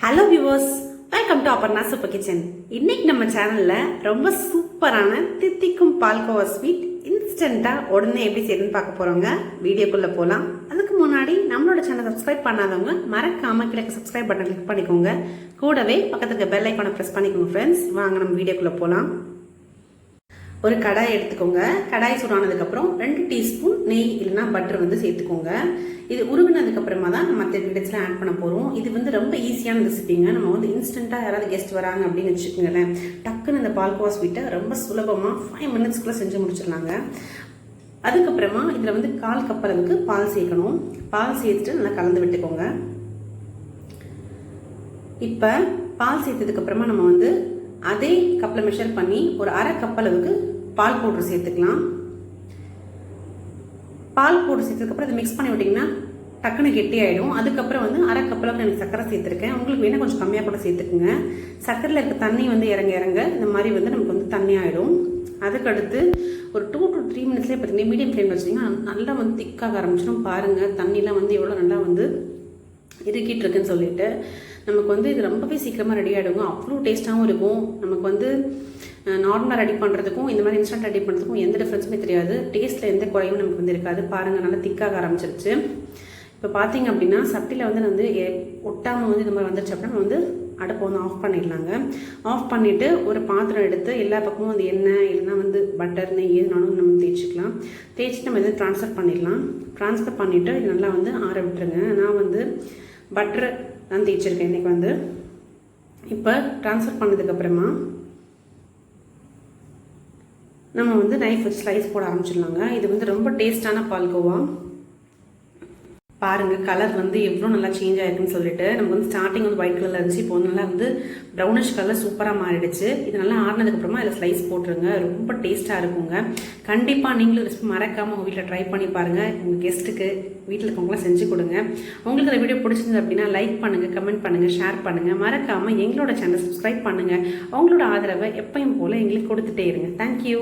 Hello viewers, welcome to Aparna super kitchen. இன்னைக்கு நம்ம சேனல்ல ரொம்ப சூப்பரான தித்திக்கும் பால்கோவா ஸ்வீட் இன்ஸ்டன்டா உடனே எப்படி செய்யணும்னு பார்க்க போறோங்க. வீடியோக்குள்ள போலாம். அதுக்கு முன்னாடி நம்மளோட சேனல் சப்ஸ்கிரைப் பண்ணாதவங்க மறக்காம கிழக்கு சப்ஸ்கிரைப் பட்டன் கிளிக் பண்ணிக்கோங்க. கூடவே பக்கத்துக்கு பெல் ஐக்கானை பிரஸ் பண்ணிக்கோங்க. ஃப்ரெண்ட்ஸ், வாங்க நம்ம வீடியோக்குள்ள போலாம். ஒரு கடாய் எடுத்துக்கோங்க. கடாய் சூடானதுக்கப்புறம் 2 டீஸ்பூன் நெய் இல்லைன்னா பட்டர் சேர்த்துக்கோங்க. இது உருகுனதுக்கு அப்புறமா தான் நம்ம மற்ற இன்கிரிடியன்ஸ்லாம் ஆட் பண்ண போகிறோம். இது ரொம்ப ஈஸியான ரெசிபிங்க. நம்ம இன்ஸ்டண்ட்டாக யாராவது கெஸ்ட் வராங்க அப்படின்னு வச்சுக்கோங்களேன், டக்குன்னு இந்த பால்கோவா ஸ்வீட்டை ரொம்ப சுலபமாக 5 மினிட்ஸ்க்குள்ளே செஞ்சு முடிச்சிடலாங்க. அதுக்கப்புறமா இதில் 1/4 கப் அளவுக்கு பால் சேர்க்கணும். பால் சேர்த்துட்டு நல்லா கலந்து விட்டுக்கோங்க. இப்போ பால் சேர்த்ததுக்கப்புறமா நம்ம அதே கப்பில் மெஷர் பண்ணி ஒரு 1/2 கப் அளவுக்கு பால் பவுடர் சேர்த்துக்கலாம். பால் பவுடர் சேர்த்ததுக்கப்புறம் இதை மிக்ஸ் பண்ணி விட்டிங்கன்னா டக்குன்னு கெட்டி ஆகிடும். அதுக்கப்புறம் 1/2 கப் அளவுக்கு எனக்கு சர்க்கரை சேர்த்துருக்கேன். உங்களுக்கு வேணால் கொஞ்சம் கம்மியாக கூட சேர்த்துக்குங்க. சர்க்கரையில் இருக்க தண்ணி இறங்க இறங்க இந்த மாதிரி நமக்கு தண்ணி ஆகிடும். அதுக்கடுத்து ஒரு 2 to 3 மினிட்ஸ்லேயே பார்த்தீங்கன்னா மீடியம் ஃப்ளேமில் வச்சிங்கன்னா நல்லா திக்காக ஆரம்பிச்சிடும். பாருங்கள், தண்ணிலாம் எவ்வளோ நல்லா இறுக்கிட்டு இருக்குன்னு சொல்லிட்டு நமக்கு இது ரொம்பவே சீக்கிரமாக ரெடி ஆகிடுங்க. அவ்வளோ டேஸ்ட்டாகவும் இருக்கும். நமக்கு நார்மலாக ரெடி பண்ணுறதுக்கும் இந்த மாதிரி இன்ஸ்டன்ட் ரெடி பண்ணுறதுக்கும் எந்த டிஃப்ரென்ஸுமே தெரியாது. டேஸ்ட்டில் எந்த குறையும் நமக்கு இருக்காது. பாருங்கள், நல்லா திக்காக ஆரம்பிச்சிருச்சு. இப்போ பார்த்தீங்க அப்படின்னா சட்டியில் நான் ஒட்டாமல் இந்த மாதிரி வந்துருச்சு அப்படின்னா நம்ம அடுப்பை ஆஃப் பண்ணிடலாங்க. ஆஃப் பண்ணிவிட்டு ஒரு பாத்திரம் எடுத்து எல்லா பக்கமும் எண்ணெய் இல்லைன்னா பட்டர் நெய் எதுனாலும் நம்ம தேய்ச்சிக்கலாம். தேய்ச்சி நம்ம ட்ரான்ஸ்ஃபர் பண்ணிடலாம். ட்ரான்ஸ்ஃபர் பண்ணிவிட்டு இது நல்லா ஆற விட்டுருங்க. நான் பட்டர் தான் தேய்ச்சிருக்கேன் இன்றைக்கி. இப்போ ட்ரான்ஸ்ஃபர் பண்ணதுக்கப்புறமா நம்ம நைஃப் வச்சு ஸ்லைஸ் போட ஆரம்பிச்சிடலாங்க. இது ரொம்ப டேஸ்டான பால்கோவா. பாருங்கள், கலர் எவ்வளோ நல்லா சேஞ்ச் ஆகிருக்குன்னு சொல்லிட்டு நமக்கு ஸ்டார்டிங் ஒயிட் கலரில் இருந்துச்சு. இப்போ நல்லா ப்ரௌனிஷ் கலர் சூப்பராக மாறிடுச்சு. இது நல்லா ஆறினதுக்கப்புறமா இதில் ஸ்லைஸ் போட்டுருங்க. ரொம்ப டேஸ்ட்டாக இருக்குங்க. கண்டிப்பாக நீங்களும் ரெசிபி மறக்காமல் உங்கள் வீட்டில் ட்ரை பண்ணி பாருங்கள். உங்கள் கெஸ்ட்டுக்கு வீட்டில் இருக்கவங்களாம் செஞ்சு கொடுங்க. உங்களுக்கு இந்த வீடியோ பிடிச்சிருந்தது அப்படின்னா லைக் பண்ணுங்கள், கமெண்ட் பண்ணுங்கள், ஷேர் பண்ணுங்கள். மறக்காமல் எங்களோட சேனல் சப்ஸ்கிரைப் பண்ணுங்கள். உங்களோட ஆதரவை எப்பயும் போல் எங்களுக்கு கொடுத்துட்டே இருங்க. தேங்க்யூ.